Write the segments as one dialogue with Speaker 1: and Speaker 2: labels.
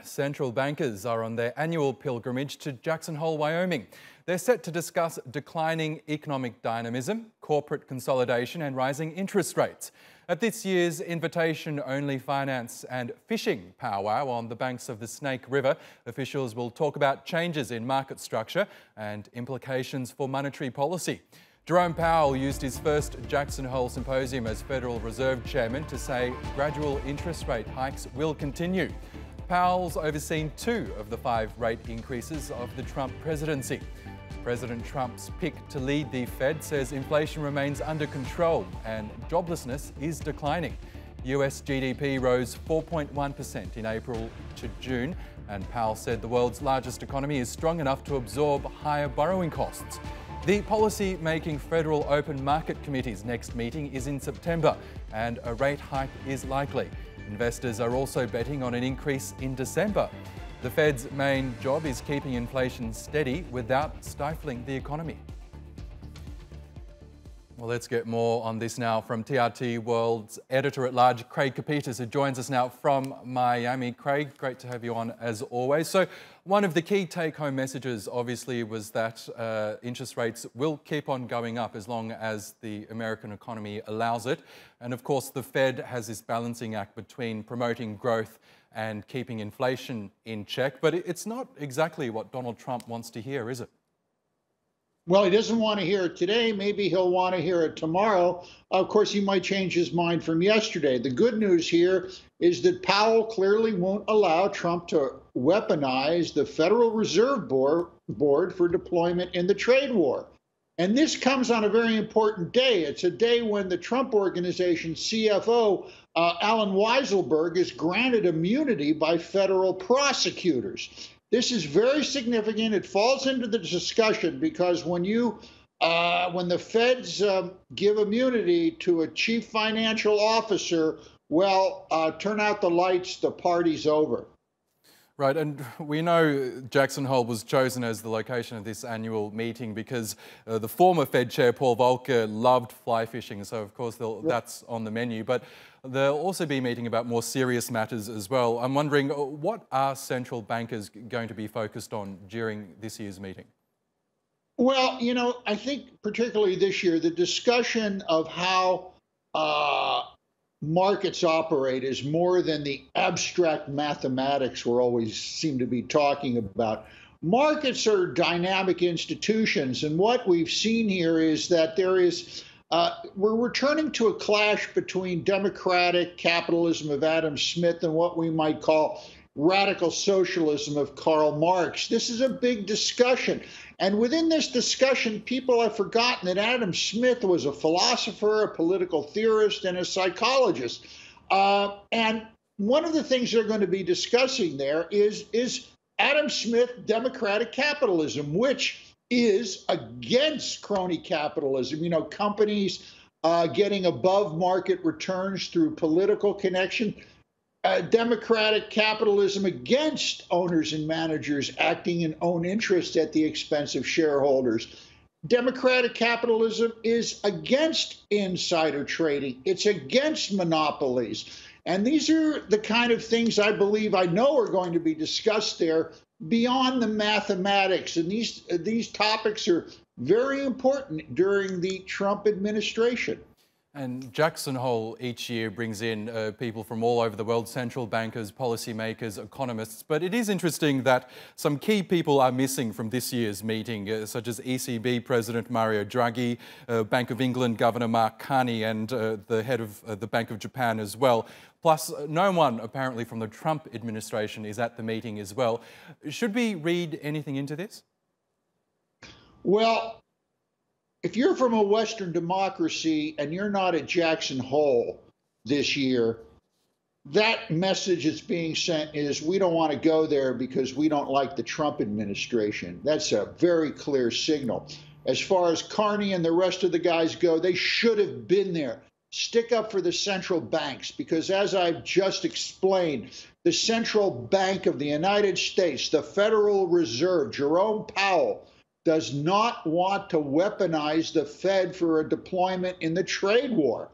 Speaker 1: Central bankers are on their annual pilgrimage to Jackson Hole, Wyoming. They're set to discuss declining economic dynamism, corporate consolidation and rising interest rates. At this year's invitation-only finance and fishing powwow on the banks of the Snake River, officials will talk about changes in market structure and implications for monetary policy. Chair Powell used his first Jackson Hole symposium as Federal Reserve Chairman to say gradual interest rate hikes will continue. Powell's overseen 2 of the 5 rate increases of the Trump presidency. President Trump's pick to lead the Fed says inflation remains under control and joblessness is declining. US GDP rose 4.1% in April to June, and Powell said the world's largest economy is strong enough to absorb higher borrowing costs. The policy-making Federal Open Market Committee's next meeting is in September, and a rate hike is likely. Investors are also betting on an increase in December. The Fed's main job is keeping inflation steady without stifling the economy. Well, let's get more on this now from TRT World's editor-at-large, Craig Copetas, who joins us now from Miami. Craig, great to have you on as always. So one of the key take-home messages, obviously, was that interest rates will keep on going up as long as the American economy allows it. And of course, the Fed has this balancing act between promoting growth and keeping inflation in check. But it's not exactly what Donald Trump wants to hear, is it?
Speaker 2: Well, he doesn't want to hear it today. Maybe he'll want to hear it tomorrow. Of course, he might change his mind from yesterday. The good news here is that Powell clearly won't allow Trump to weaponize the Federal Reserve Board for deployment in the trade war. And this comes on a very important day. It's a day when the Trump Organization CFO, Alan Weisselberg, is granted immunity by federal prosecutors. This is very significant. It falls into the discussion because when the feds give immunity to a chief financial officer, well, turn out the lights, the party's over.
Speaker 1: Right, and we know Jackson Hole was chosen as the location of this annual meeting because the former Fed Chair Paul Volcker loved fly fishing, so of course that's on the menu. But they'll also be meeting about more serious matters as well. I'm wondering, what are central bankers going to be focused on during this year's meeting?
Speaker 2: Well, you know, I think particularly this year, the discussion of how markets operate is more than the abstract mathematics we always seem to be talking about. Markets are dynamic institutions, and what we've seen here is that we're returning to a clash between democratic capitalism of Adam Smith and what we might call radical socialism of Karl Marx. This is a big discussion. And within this discussion, people have forgotten that Adam Smith was a philosopher, a political theorist, and a psychologist. And one of the things they're going to be discussing there is Adam Smith democratic capitalism, which is against crony capitalism. You know, companies getting above market returns through political connection. Democratic capitalism against owners and managers acting in own interest at the expense of shareholders. Democratic capitalism is against insider trading. It's against monopolies. And these are the kind of things I know are going to be discussed there beyond the mathematics. And these topics are very important during the Trump administration.
Speaker 1: And Jackson Hole each year brings in people from all over the world, central bankers, policymakers, economists. But it is interesting that some key people are missing from this year's meeting, such as ECB President Mario Draghi, Bank of England Governor Mark Carney, and the head of the Bank of Japan as well. Plus, no one apparently from the Trump administration is at the meeting as well. Should we read anything into this?
Speaker 2: Well, if you're from a Western democracy and you're not at Jackson Hole this year, that message that's being sent is we don't want to go there because we don't like the Trump administration. That's a very clear signal. As far as Carney and the rest of the guys go, they should have been there. Stick up for the central banks because, as I've just explained, the central bank of the United States, the Federal Reserve, Jerome Powell, does not want to weaponize the Fed for a deployment in the trade war.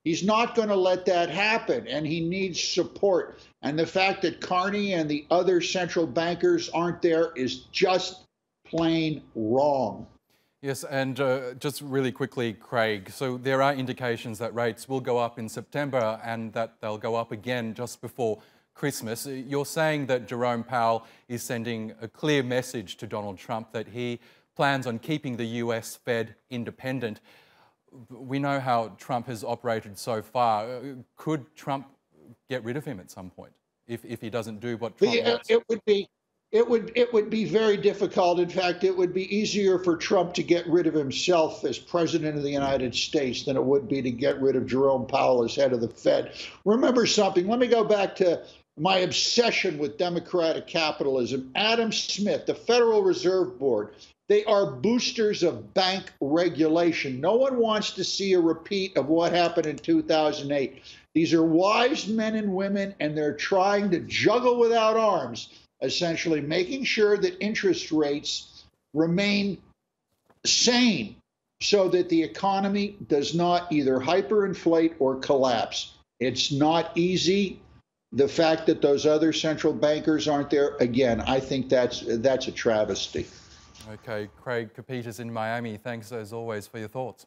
Speaker 2: He's not going to let that happen, and he needs support. And the fact that Carney and the other central bankers aren't there is just plain wrong.
Speaker 1: Yes, and just really quickly, Craig, so there are indications that rates will go up in September and that they'll go up again just before Christmas. You're saying that Jerome Powell is sending a clear message to Donald Trump that he plans on keeping the US Fed independent. We know how Trump has operated so far. Could Trump get rid of him at some point if he doesn't do what Trump wants?
Speaker 2: It would be very difficult. In fact, it would be easier for Trump to get rid of himself as president of the United States than it would be to get rid of Jerome Powell as head of the Fed. Remember something. Let me go back to my obsession with democratic capitalism. Adam Smith, the Federal Reserve Board, they are boosters of bank regulation. No one wants to see a repeat of what happened in 2008. These are wise men and women, and they're trying to juggle without arms, essentially making sure that interest rates remain sane so that the economy does not either hyperinflate or collapse. It's not easy. The fact that those other central bankers aren't there, again, I think that's a travesty.
Speaker 1: Okay, Craig Copetas in Miami, thanks as always for your thoughts.